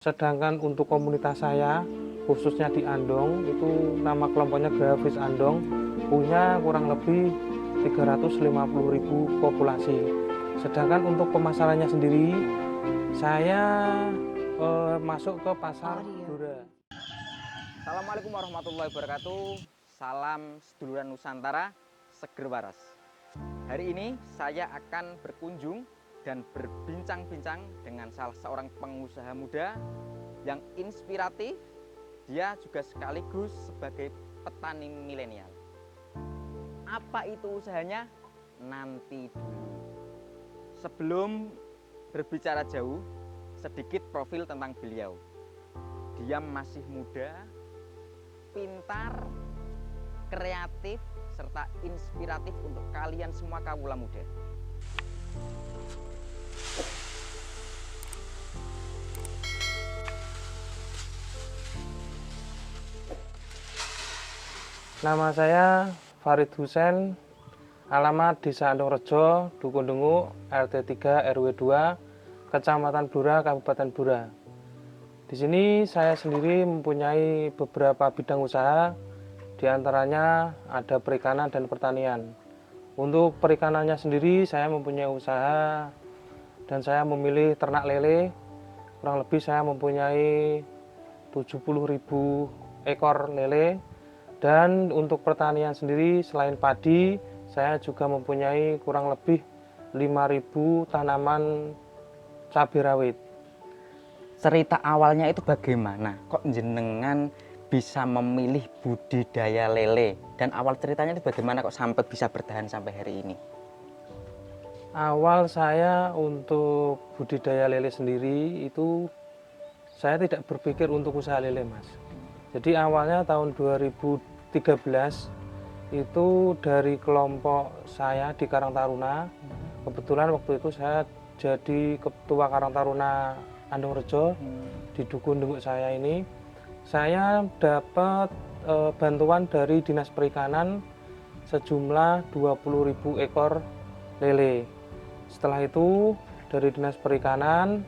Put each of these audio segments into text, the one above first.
Sedangkan untuk komunitas saya, khususnya di Andong, itu nama kelompoknya Grafis Andong, punya kurang lebih 350.000 populasi. Sedangkan untuk pemasarannya sendiri, saya masuk ke pasar Blora. Assalamualaikum warahmatullahi wabarakatuh. Salam seduluran Nusantara, seger waras. Hari ini saya akan berkunjung dan berbincang-bincang dengan salah seorang pengusaha muda yang inspiratif. Dia juga sekaligus sebagai petani milenial. Apa itu usahanya? Nanti dulu. Sebelum berbicara jauh, sedikit profil tentang beliau. Dia masih muda, pintar, kreatif, serta inspiratif untuk kalian semua kawula muda. Nama saya Farid Husen, alamat Desa Andongrejo, Dukuh Dengu, RT 3 RW 2, Kecamatan Blora, Kabupaten Blora. Di sini saya sendiri mempunyai beberapa bidang usaha, diantaranya ada perikanan dan pertanian. Untuk perikanannya sendiri saya mempunyai usaha dan saya memilih ternak lele. Kurang lebih saya mempunyai 70.000 ekor lele. Dan untuk pertanian sendiri selain padi, saya juga mempunyai kurang lebih 5.000 tanaman cabai rawit. Cerita awalnya itu bagaimana? Kok jenengan bisa memilih budidaya lele? Dan awal ceritanya itu bagaimana kok sampai bisa bertahan sampai hari ini? Awal saya untuk budidaya lele sendiri itu saya tidak berpikir untuk usaha lele, Mas. Jadi awalnya tahun 2013 itu dari kelompok saya di Karang Taruna. Kebetulan waktu itu saya jadi ketua Karang Taruna Andongrejo di Dukuh Dengu saya ini. Saya dapat bantuan dari Dinas Perikanan sejumlah 20.000 ekor lele. Setelah itu dari Dinas Perikanan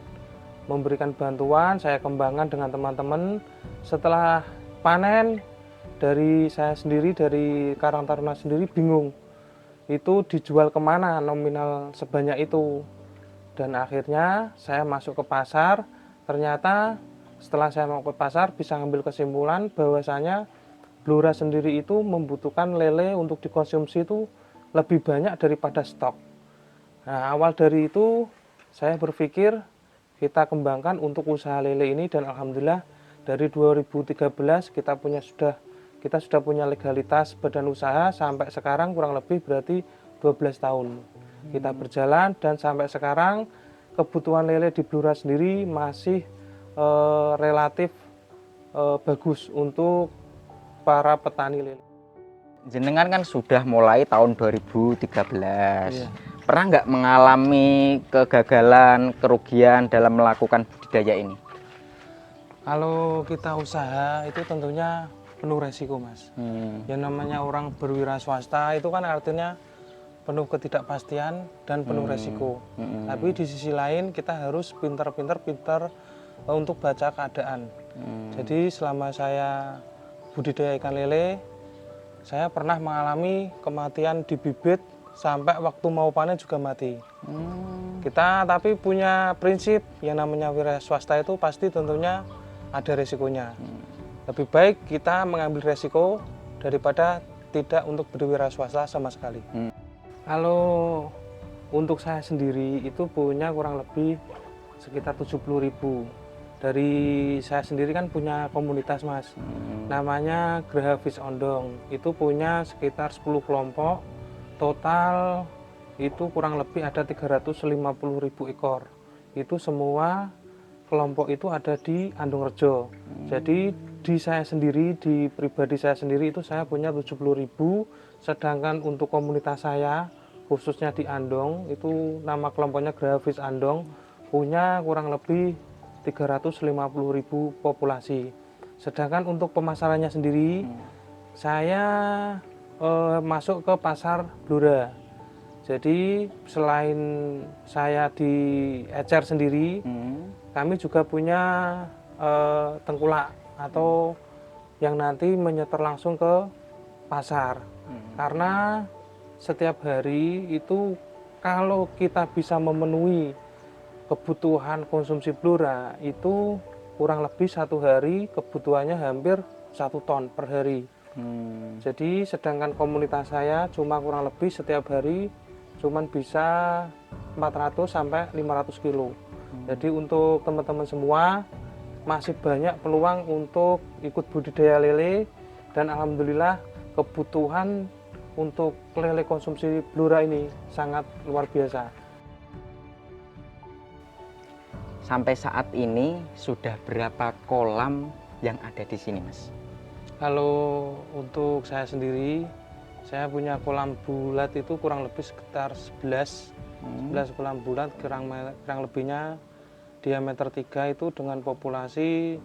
memberikan bantuan, saya kembangkan dengan teman-teman. Setelah panen dari saya sendiri, dari Karang Taruna sendiri bingung itu dijual kemana nominal sebanyak itu. Dan akhirnya saya masuk ke pasar. Ternyata setelah saya mau ke pasar bisa ambil kesimpulan bahwasanya Blora sendiri itu membutuhkan lele untuk dikonsumsi itu lebih banyak daripada stok. Nah, awal dari itu saya berpikir kita kembangkan untuk usaha lele ini, dan alhamdulillah dari 2013 kita sudah punya legalitas badan usaha sampai sekarang kurang lebih berarti 12 tahun kita berjalan, dan sampai sekarang kebutuhan lele di Blora sendiri masih relatif bagus untuk para petani lele. Jenengan kan sudah mulai tahun 2013. Iya. Pernah nggak mengalami kegagalan, kerugian dalam melakukan budidaya ini? Kalau kita usaha itu tentunya penuh resiko, Mas. Yang namanya orang berwira swasta itu kan artinya penuh ketidakpastian dan penuh resiko. Tapi di sisi lain kita harus pintar untuk baca keadaan. Jadi selama saya budidaya ikan lele, saya pernah mengalami kematian di bibit sampai waktu mau panen juga mati. Kita tapi punya prinsip yang namanya wira swasta itu pasti tentunya ada resikonya. Lebih baik kita mengambil resiko daripada tidak untuk berwira swasta sama sekali. Kalau untuk saya sendiri itu punya kurang lebih sekitar 70.000. Dari saya sendiri kan punya komunitas, Mas. Namanya Grafis Andong. Itu punya sekitar 10 kelompok. Total itu kurang lebih ada 350.000 ekor. Itu semua kelompok itu ada di Andongrejo. Jadi di saya sendiri, di pribadi saya sendiri itu saya punya 70.000. Sedangkan untuk komunitas saya, khususnya di Andong, itu nama kelompoknya Grafis Andong, punya kurang lebih 350.000 populasi. Sedangkan untuk pemasarannya sendiri, saya masuk ke pasar Blora. Jadi selain saya di ecer sendiri, kami juga punya tengkulak atau yang nanti menyetor langsung ke pasar. Karena setiap hari itu kalau kita bisa memenuhi kebutuhan konsumsi Blora itu kurang lebih 1 hari kebutuhannya hampir 1 ton per hari. Jadi sedangkan komunitas saya cuma kurang lebih setiap hari cuman bisa 400 sampai 500 kilo. Jadi untuk teman-teman semua masih banyak peluang untuk ikut budidaya lele, dan alhamdulillah kebutuhan untuk lele konsumsi Blora ini sangat luar biasa. Sampai saat ini sudah berapa kolam yang ada di sini, Mas? Kalau untuk saya sendiri, saya punya kolam bulat itu kurang lebih sekitar 11 kolam bulat, kurang lebihnya diameter 3 itu dengan populasi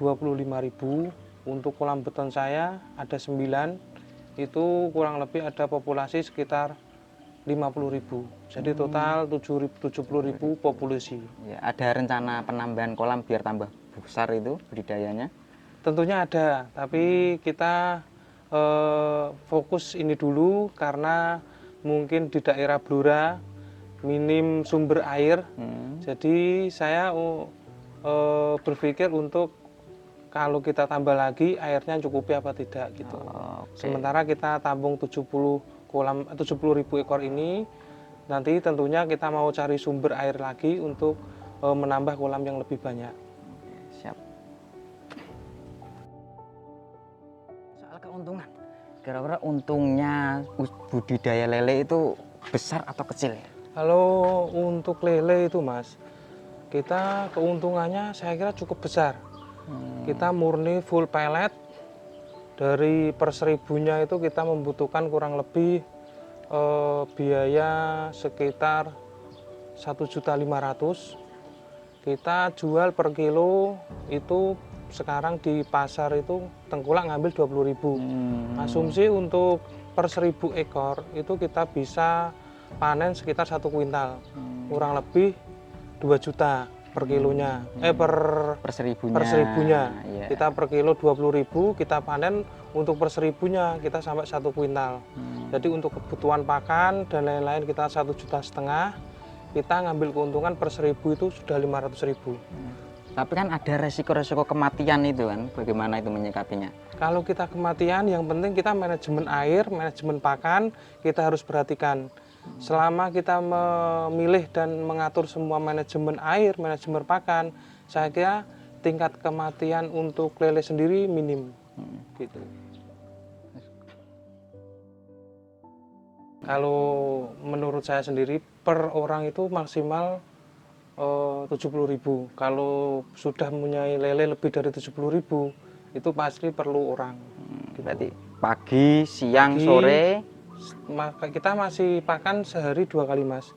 25.000. Untuk kolam beton saya ada 9, itu kurang lebih ada populasi sekitar 50.000. Jadi total 70.000 populasi. Ya, ada rencana penambahan kolam biar tambah besar itu budidayanya? Tentunya ada, tapi kita fokus ini dulu karena mungkin di daerah Blora minim sumber air. Jadi saya berpikir untuk kalau kita tambah lagi airnya cukupi apa tidak gitu. Sementara kita tampung 70.000 ekor ini, nanti tentunya kita mau cari sumber air lagi untuk menambah kolam yang lebih banyak. Siap. Soal keuntungan, kira-kira untungnya budidaya lele itu besar atau kecil ya? Kalau untuk lele itu Mas, kita keuntungannya saya kira cukup besar. Kita murni full pelet. Dari per 1000-nya itu kita membutuhkan kurang lebih biaya sekitar 1.500.000. Kita jual per kilo itu sekarang di pasar itu tengkulak ngambil 20.000. Asumsi untuk per 1.000 ekor itu kita bisa panen sekitar 1 kuintal, kurang lebih 2 juta per kilonya, per 1000-nya. Yeah. Kita per kilo 20.000, kita panen untuk per 1000-nya kita sampai 1 kuintal. Jadi untuk kebutuhan pakan dan lain-lain kita 1,5 juta, kita ngambil keuntungan per 1000 itu sudah 500.000. Tapi kan ada resiko-resiko kematian itu kan, bagaimana itu menyikapinya? Kalau kita kematian, yang penting kita manajemen air, manajemen pakan, kita harus perhatikan. Selama kita memilih dan mengatur semua manajemen air, manajemen pakan, saya kira tingkat kematian untuk lele sendiri minim. Gitu. Kalau menurut saya sendiri per orang itu maksimal 70.000. Kalau sudah mempunyai lele lebih dari 70.000, itu pasti perlu orang. Berarti pagi, siang, sore. Maka kita masih pakan sehari 2 kali Mas.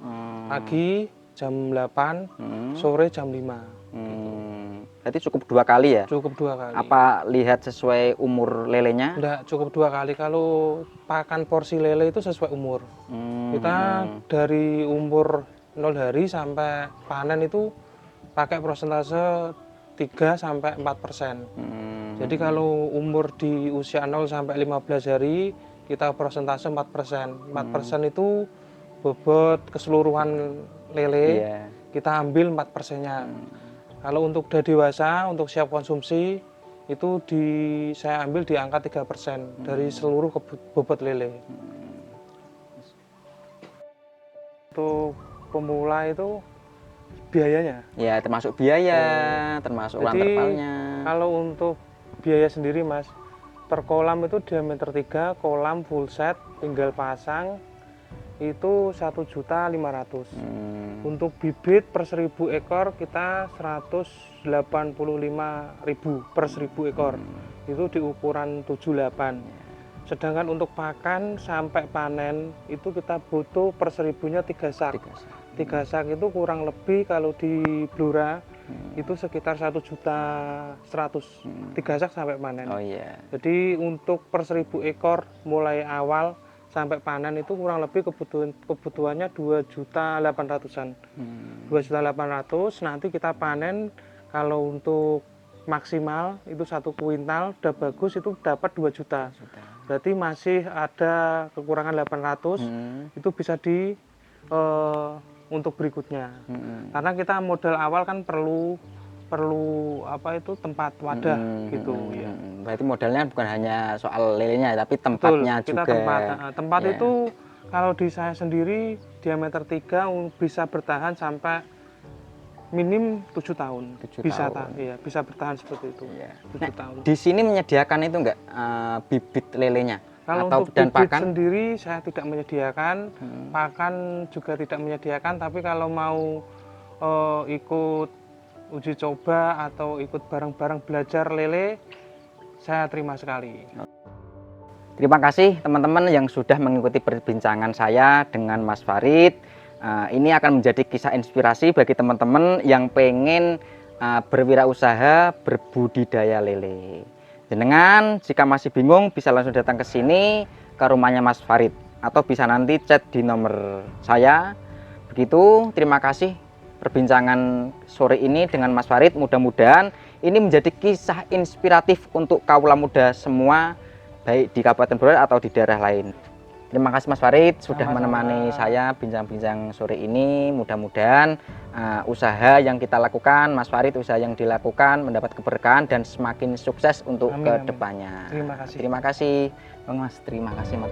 Pagi jam 8, sore jam 5. Berarti cukup 2 kali ya? Cukup 2 kali. Apa lihat sesuai umur lelenya? Enggak, cukup 2 kali. Kalau pakan porsi lele itu sesuai umur. Kita dari umur 0 hari sampai panen itu pakai persentase 3-4%. Jadi kalau umur di usia 0 sampai 15 hari kita persentase 4%. 4% itu bobot keseluruhan lele, kita ambil 4%-nya. Kalau untuk udah dewasa, untuk siap konsumsi, itu saya ambil di angka 3% dari seluruh bobot lele. Untuk pemula itu biayanya? Ya, termasuk biaya, termasuk uang terpalnya. Kalau untuk biaya sendiri Mas, per kolam itu diameter 3, kolam full set, tinggal pasang, itu 1.500.000. Untuk bibit per 1000 ekor kita 185.000 per 1000 ekor. Itu di ukuran 78. Sedangkan untuk pakan sampai panen itu kita butuh per 1000-nya 3 sak. 3 sak itu kurang lebih kalau di Blora itu sekitar 1.100.000. 3 sak sampai panen. Oh iya. Jadi untuk per 1000 ekor mulai awal sampai panen itu kurang lebih kebutuhannya 2.800.000-an. 2.800.000 nanti kita panen Kalau untuk maksimal itu 1 kuintal udah bagus itu dapat 2 juta. Berarti masih ada kekurangan 800, itu bisa untuk berikutnya. Karena kita modal awal kan perlu apa itu tempat wadah gitu ya. Berarti modalnya bukan hanya soal lelenya tapi tempatnya. Betul, kita juga. tempat Ya. itu kalau di saya sendiri diameter 3 bisa bertahan sampai minim 7 tahun. 7 tahun. Iya, bisa bertahan seperti itu. Ya. 7 tahun. Di sini menyediakan itu enggak bibit lelenya? Kalau atau untuk dan bibit pakan sendiri saya tidak menyediakan, pakan juga tidak menyediakan. Tapi kalau mau ikut uji coba atau ikut bareng-bareng belajar lele, saya terima sekali. Terima kasih teman-teman yang sudah mengikuti perbincangan saya dengan Mas Farid. Ini akan menjadi kisah inspirasi bagi teman-teman yang pengen berwirausaha berbudidaya lele. Jenengan jika masih bingung bisa langsung datang ke sini ke rumahnya Mas Farid atau bisa nanti chat di nomor saya. Begitu, terima kasih perbincangan sore ini dengan Mas Farid. Mudah-mudahan ini menjadi kisah inspiratif untuk kaula muda semua, baik di Kabupaten Blora atau di daerah lain. Terima kasih Mas Farid sudah menemani saya bincang-bincang sore ini. Mudah-mudahan usaha yang kita lakukan, Mas Farid usaha yang dilakukan mendapat keberkahan dan semakin sukses untuk kedepannya. Terima kasih. Terima kasih Bang Mas, terima kasih Mas.